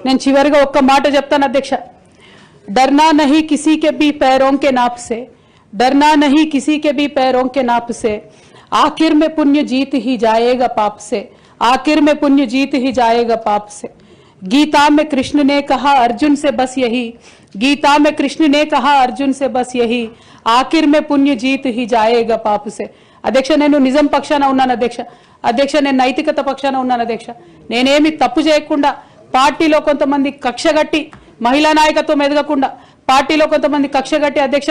నేను చివరిగా ఒక్క మాట చెప్తాను అధ్యక్ష. डरना नहीं किसी के भी पैरों के नाप से, डरना नहीं किसी के भी पैरों के नाप से, आखिर में पुण्य जीत ही जाएगा पाप से, आखिर में पुण्य जीत ही जाएगा पाप से. गीता में कृष्ण ने कहा अर्जुन से बस यही, गीता में कृष्ण ने कहा अर्जुन से बस यही, आखिर में पुण्य जीत ही जाएगा पाप से. అధ్యక్ష నేను నిజం పక్షాన ఉన్నాను అధ్యక్ష. అధ్యక్ష నేను నైతికత పక్షాన ఉన్నాను అధ్యక్ష. నేనేమి తప్పు చేయకుండా పార్టీలో కొంతమంది కక్షగట్టి మహిళా నాయకత్వం ఎదగకుండా పార్టీలో కొంతమంది కక్షగట్టి అధ్యక్ష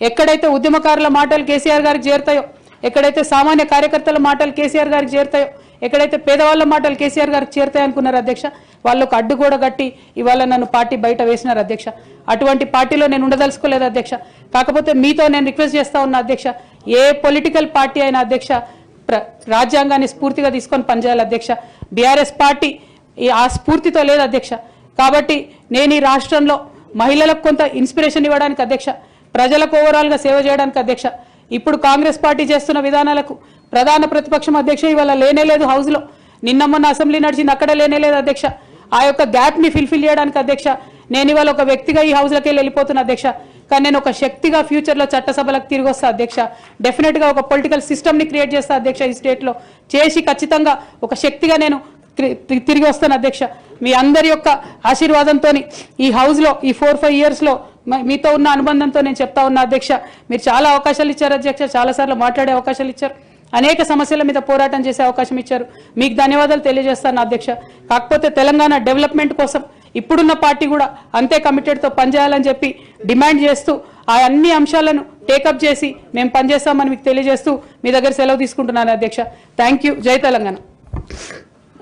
ఎక్కడైతే ఉద్యమకారుల మాటలు కేసీఆర్ గారికి చేరుతాయో, ఎక్కడైతే సామాన్య కార్యకర్తల మాటలు కేసీఆర్ గారికి చేరుతాయో, ఎక్కడైతే పేదవాళ్ళ మాటలు కేసీఆర్ గారికి చేరుతాయి అనుకున్నారు అధ్యక్ష, వాళ్ళకు అడ్డు కూడా గట్టి ఇవాళ నన్ను పార్టీ బయట వేసినారు అధ్యక్ష. అటువంటి పార్టీలో నేను ఉండదలుచుకోలేదు అధ్యక్ష. కాకపోతే మీతో నేను రిక్వెస్ట్ చేస్తా ఉన్నా అధ్యక్ష, ఏ పొలిటికల్ పార్టీ అయినా అధ్యక్ష రాజ్యాంగాన్ని స్ఫూర్తిగా తీసుకొని పనిచేయాలి అధ్యక్ష. బీఆర్ఎస్ పార్టీ ఆ స్ఫూర్తితో లేదు అధ్యక్ష. కాబట్టి నేను ఈ రాష్ట్రంలో మహిళలకు కొంత ఇన్స్పిరేషన్ ఇవ్వడానికి అధ్యక్ష, ప్రజలకు ఓవరాల్గా సేవ చేయడానికి అధ్యక్ష, ఇప్పుడు కాంగ్రెస్ పార్టీ చేస్తున్న విధానాలకు ప్రధాన ప్రతిపక్షం అధ్యక్ష ఇవాళ లేనేలేదు హౌస్లో, నిన్న మొన్న అసెంబ్లీ నడిచింది అక్కడ లేనేలేదు అధ్యక్ష. ఆ యొక్క గ్యాప్ని ఫిల్ఫిల్ చేయడానికి అధ్యక్ష నేను ఇవాళ ఒక వ్యక్తిగా ఈ హౌస్లోకి వెళ్ళిపోతున్నా అధ్యక్ష. కానీ నేను ఒక శక్తిగా ఫ్యూచర్లో చట్టసభలకు తిరిగి వస్తా అధ్యక్ష. డెఫినెట్గా ఒక పొలిటికల్ సిస్టమ్ని క్రియేట్ చేస్తా అధ్యక్ష ఈ స్టేట్లో, చేసి ఖచ్చితంగా ఒక శక్తిగా నేను తిరిగి వస్తాను అధ్యక్ష. మీ అందరి యొక్క ఆశీర్వాదంతో ఈ హౌస్లో ఈ 4-5 ఇయర్స్లో మీతో ఉన్న అనుబంధంతో నేను చెప్తా ఉన్నా అధ్యక్ష, మీరు చాలా అవకాశాలు ఇచ్చారు అధ్యక్ష, చాలాసార్లు మాట్లాడే అవకాశాలు ఇచ్చారు, అనేక సమస్యల మీద పోరాటం చేసే అవకాశం ఇచ్చారు, మీకు ధన్యవాదాలు తెలియజేస్తాను అధ్యక్ష. కాకపోతే తెలంగాణ డెవలప్మెంట్ కోసం ఇప్పుడున్న పార్టీ కూడా అంతే కమిటెడ్తో పనిచేయాలని చెప్పి డిమాండ్ చేస్తూ ఆ అన్ని అంశాలను టేకప్ చేసి మేము పనిచేస్తామని మీకు తెలియజేస్తూ మీ దగ్గర సెలవు తీసుకుంటున్నాను అధ్యక్ష. Thank you. జై తెలంగాణ.